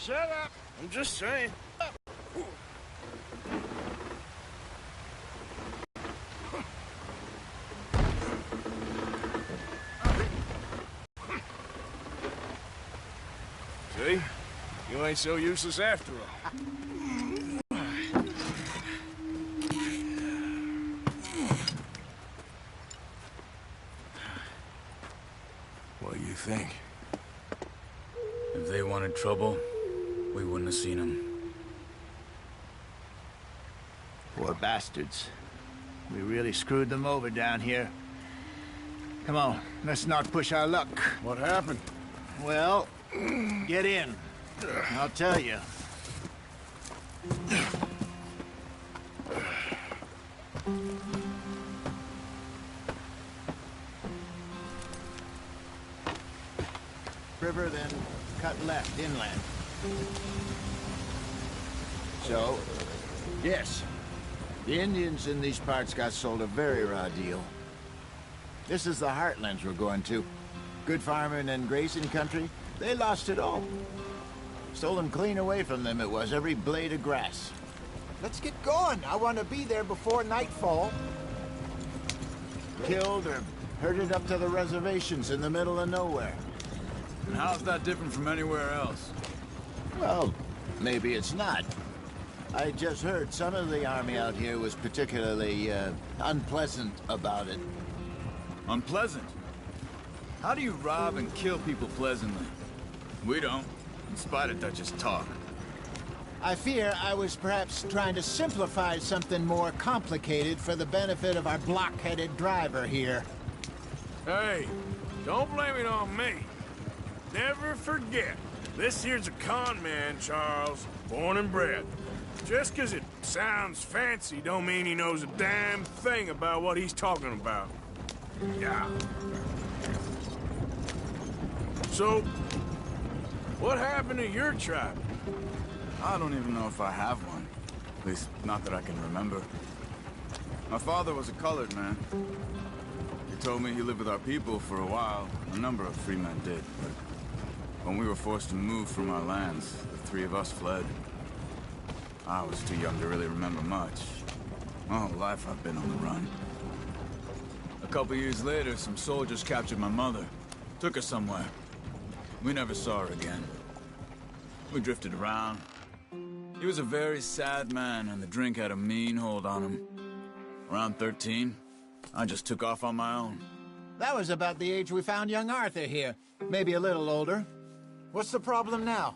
Shut up. I'm just saying. See? You ain't so useless after all. What do you think? If they wanted trouble, we wouldn't have seen them. Poor bastards. We really screwed them over down here. Come on, let's not push our luck. What happened? Well, get in. I'll tell you. River, then cut left inland. So, yes, the Indians in these parts got sold a very raw deal. This is the heartlands we're going to. Good farming and grazing country, they lost it all. Stolen clean away from them it was, every blade of grass. Let's get going. I want to be there before nightfall. Killed or herded up to the reservations in the middle of nowhere. And how's that different from anywhere else? Well, maybe it's not. I just heard some of the army out here was particularly, unpleasant about it. Unpleasant? How do you rob and kill people pleasantly? We don't, in spite of Dutch's talk. I fear I was perhaps trying to simplify something more complicated for the benefit of our block-headed driver here. Hey, don't blame it on me. Never forget, this here's a con man, Charles, born and bred. Just 'cause it sounds fancy don't mean he knows a damn thing about what he's talking about. Yeah. So, what happened to your tribe? I don't even know if I have one. At least, not that I can remember. My father was a colored man. He told me he lived with our people for a while. A number of free men did, but when we were forced to move from our lands, the three of us fled. I was too young to really remember much. My whole life I've been on the run. A couple years later, some soldiers captured my mother. Took her somewhere. We never saw her again. We drifted around. He was a very sad man, and the drink had a mean hold on him. Around 13, I just took off on my own. That was about the age we found young Arthur here. Maybe a little older. What's the problem now?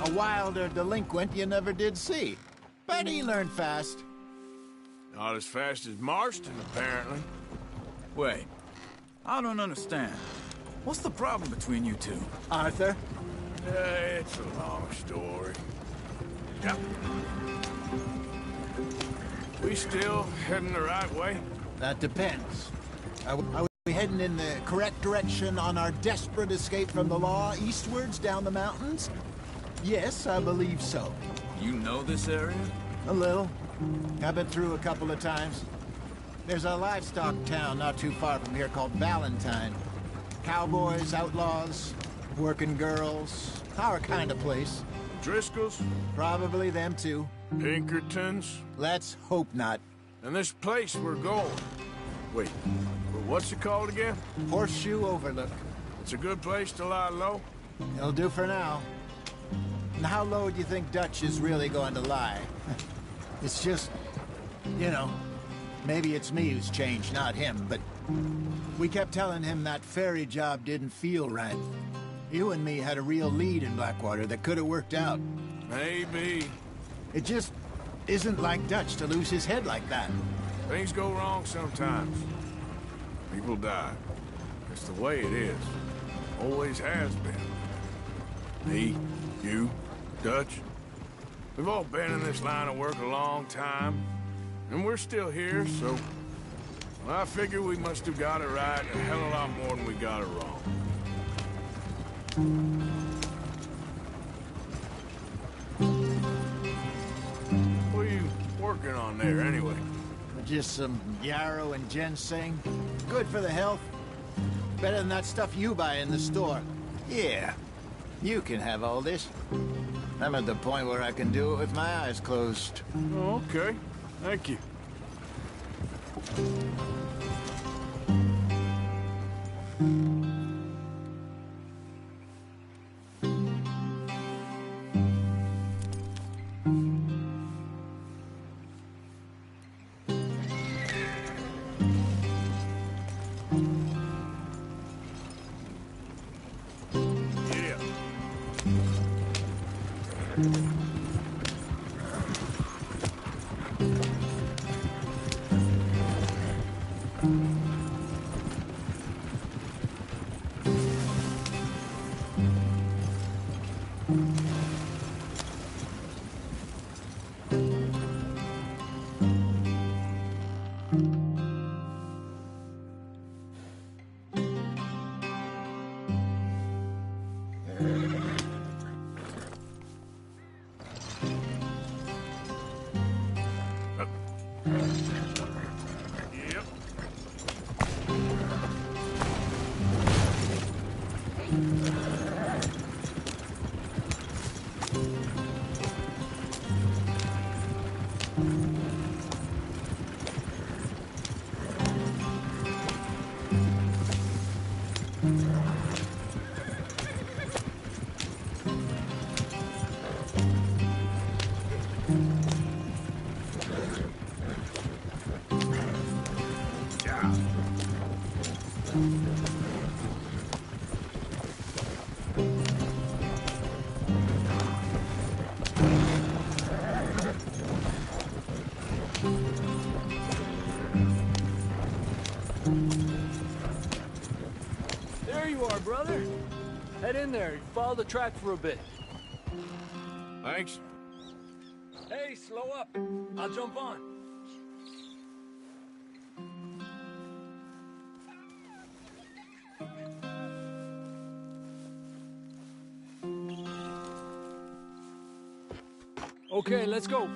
A wilder delinquent you never did see. But he learned fast. Not as fast as Marston, apparently. Wait, I don't understand. What's the problem between you two? Arthur? It's a long story. Yep. We still heading the right way? That depends. Are we heading in the correct direction on our desperate escape from the law eastwards down the mountains? Yes, I believe so. You know this area? A little. I've been through a couple of times. There's a livestock town not too far from here called Valentine. Cowboys, outlaws, working girls, our kind of place. Driscoll's? Probably them too. Pinkertons? Let's hope not. And this place we're going. Wait, what's it called again? Horseshoe Overlook. It's a good place to lie low? It'll do for now. And how low do you think Dutch is really going to lie? It's just, you know, maybe it's me who's changed, not him, but we kept telling him that ferry job didn't feel right. You and me had a real lead in Blackwater that could have worked out. Maybe. It just isn't like Dutch to lose his head like that. Things go wrong sometimes. People die. It's the way it is. Always has been. Me, you, Dutch. We've all been in this line of work a long time, and we're still here, so... Well, I figure we must have got it right a hell of a lot more than we got it wrong. What are you working on there, anyway? Just some yarrow and ginseng. Good for the health. Better than that stuff you buy in the store. Yeah, you can have all this. I'm at the point where I can do it with my eyes closed. Oh, okay. Thank you. Yep. There you are, brother. Head in there. Follow the track for a bit. Thanks. Hey, slow up. I'll jump on. Okay, let's go.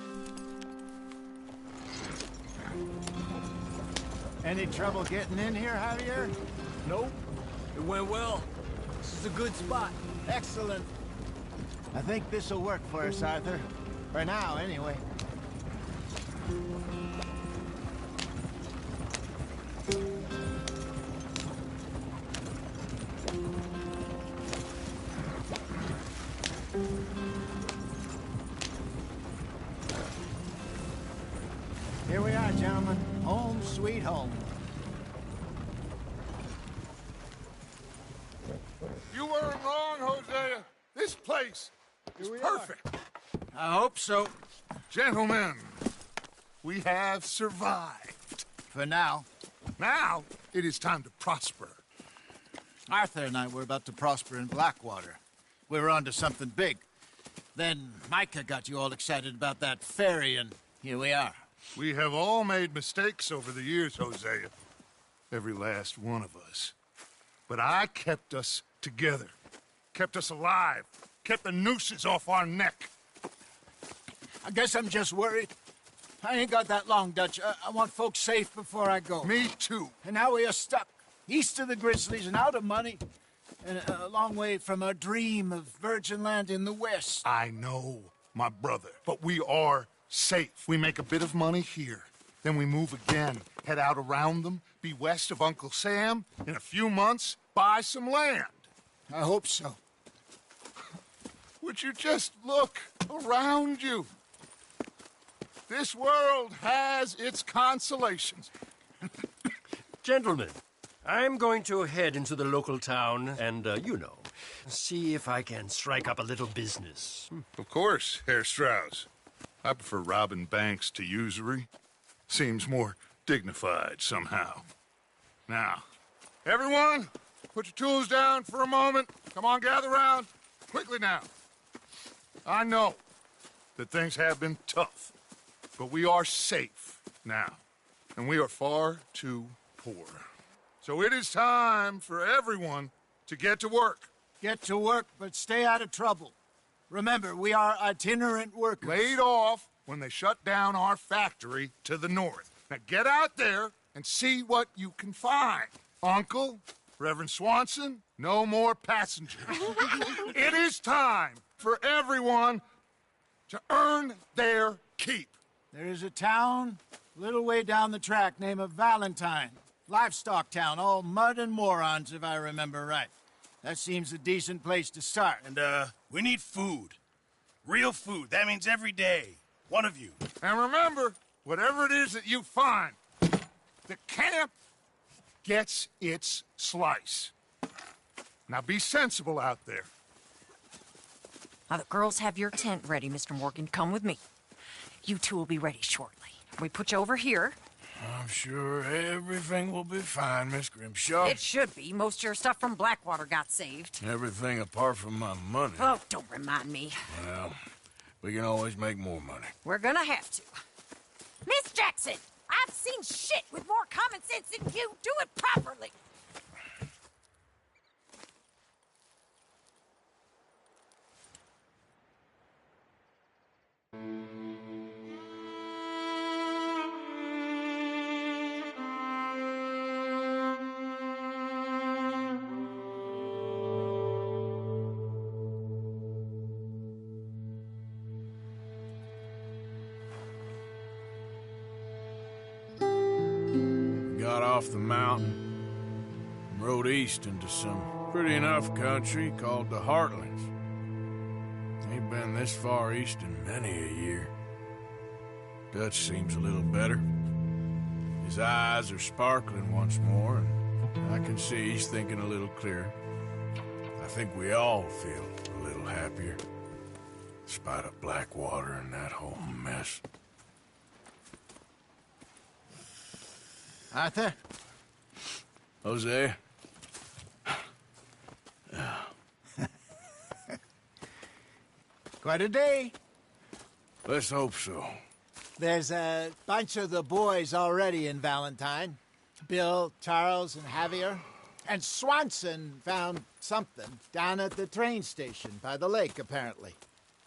Any trouble getting in here, Javier? Nope. It went well. This is a good spot. Excellent. I think this'll work for us, Arthur. For now, anyway. Here we are, gentlemen. Home sweet home. You weren't wrong, Hosea. This place is perfect. I hope so. Gentlemen, we have survived. For now. Now, it is time to prosper. Arthur and I were about to prosper in Blackwater. We were on to something big. Then Micah got you all excited about that ferry, and here we are. We have all made mistakes over the years, Hosea. Every last one of us. But I kept us together. Kept us alive. Kept the nooses off our neck. I guess I'm just worried. I ain't got that long, Dutch. I want folks safe before I go. Me too. And now we are stuck. East of the Grizzlies and out of money. And a long way from our dream of virgin land in the west. I know, my brother. But we are safe. We make a bit of money here. Then we move again. Head out around them. Be west of Uncle Sam. In a few months, buy some land. I hope so. Would you just look around you? This world has its consolations. Gentlemen, I'm going to head into the local town and, see if I can strike up a little business. Of course, Herr Strauss. I prefer robbing banks to usury. Seems more dignified somehow. Now, everyone, put your tools down for a moment. Come on, gather round. Quickly now. I know that things have been tough. But we are safe now, and we are far too poor. So it is time for everyone to get to work. Get to work, but stay out of trouble. Remember, we are itinerant workers. Laid off when they shut down our factory to the north. Now get out there and see what you can find. Uncle, Reverend Swanson, no more passengers. It is time for everyone to earn their keep. There is a town a little way down the track named Valentine. Livestock town, all mud and morons, if I remember right. That seems a decent place to start. And, we need food. Real food. That means every day. One of you. And remember, whatever it is that you find, the camp gets its slice. Now be sensible out there. Now the girls have your tent ready, Mr. Morgan. Come with me. You two will be ready shortly. We put you over here. I'm sure everything will be fine, Miss Grimshaw. It should be. Most of your stuff from Blackwater got saved. Everything apart from my money. Oh, don't remind me. Well, we can always make more money. We're gonna have to. Miss Jackson, I've seen shit with more common sense than you. Do it properly. Got off the mountain and rode east into some pretty enough country called the Heartlands. Ain't been this far east in many a year. Dutch seems a little better. His eyes are sparkling once more, and I can see he's thinking a little clearer. I think we all feel a little happier, despite of Blackwater and that whole mess. Arthur? Jose? Quite a day. Let's hope so. There's a bunch of the boys already in Valentine. Bill, Charles, and Javier. And Swanson found something down at the train station by the lake, apparently.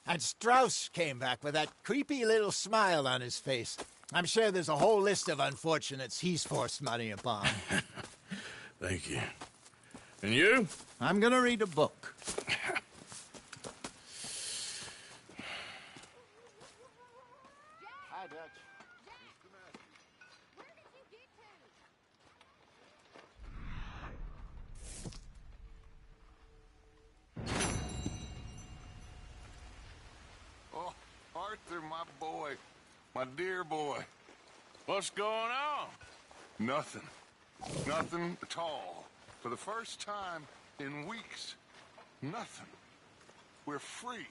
And Strauss came back with that creepy little smile on his face. I'm sure there's a whole list of unfortunates he's forced money upon. Thank you. And you? I'm gonna read a book. Hi, Dutch. Oh, Arthur, my boy. My dear boy. What's going on? Nothing. Nothing at all. For the first time in weeks. Nothing. We're free.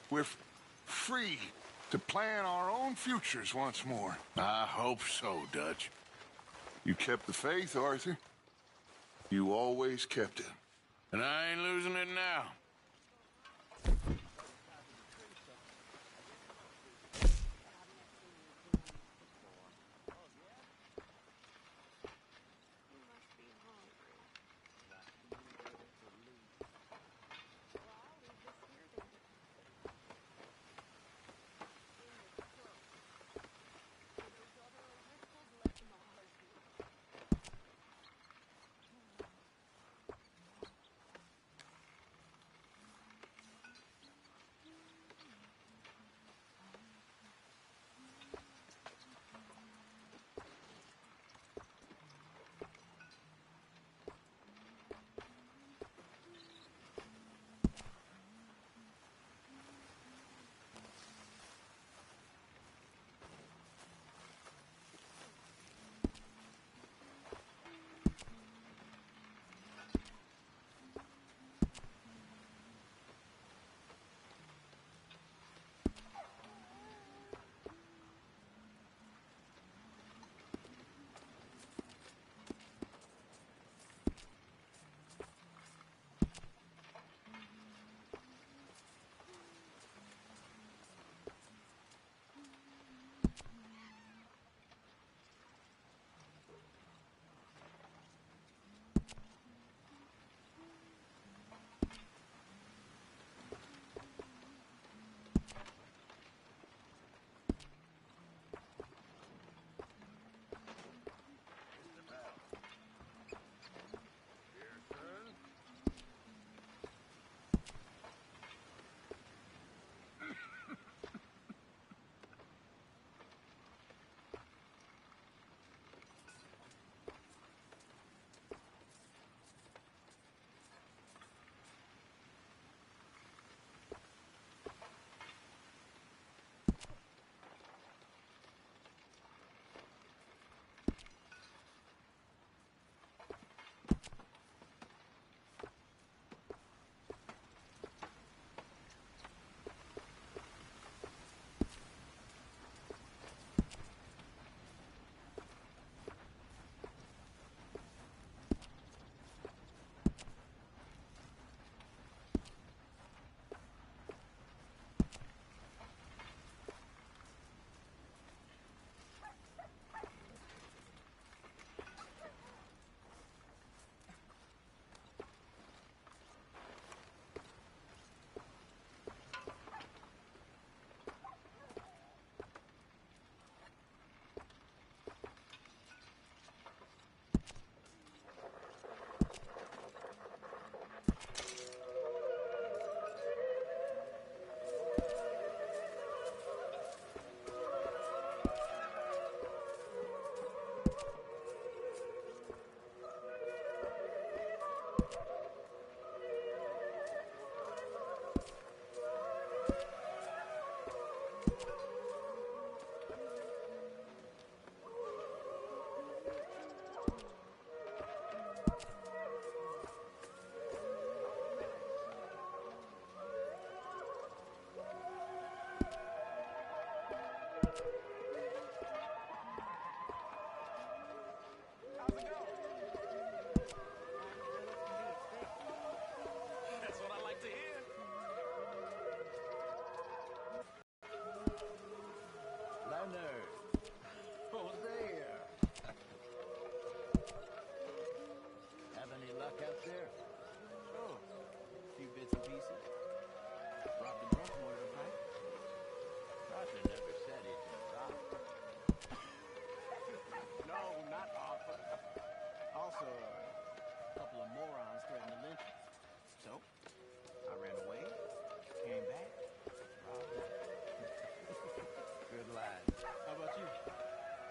We're free to plan our own futures once more. I hope so, Dutch. You kept the faith, Arthur. You always kept it. And I ain't losing it now.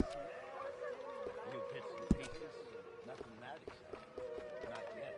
New bits and pieces, nothing that exciting. Not yet.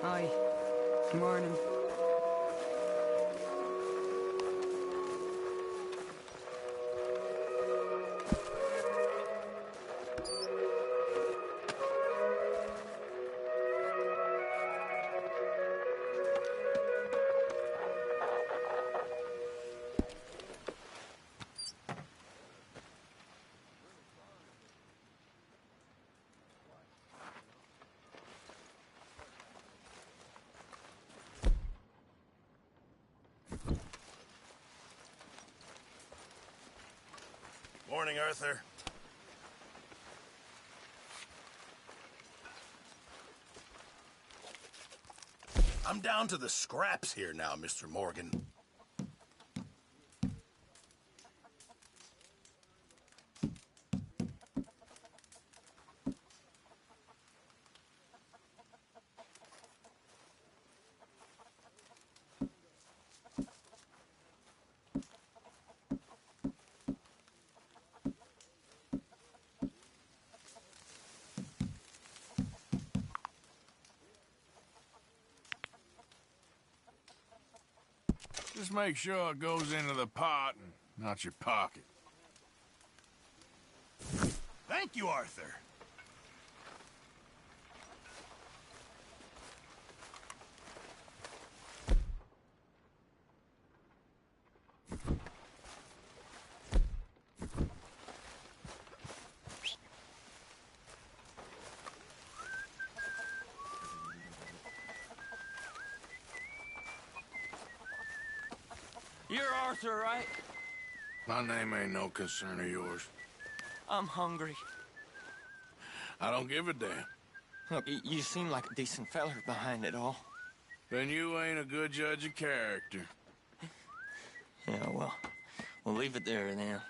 Hi. Good morning. Morning, Arthur. I'm down to the scraps here now, Mr. Morgan. Just make sure it goes into the pot and not your pocket. Thank you, Arthur. You're Arthur, right? My name ain't no concern of yours. I'm hungry. I don't give a damn. Look, you seem like a decent feller behind it all. Then you ain't a good judge of character. Yeah, well, we'll leave it there then.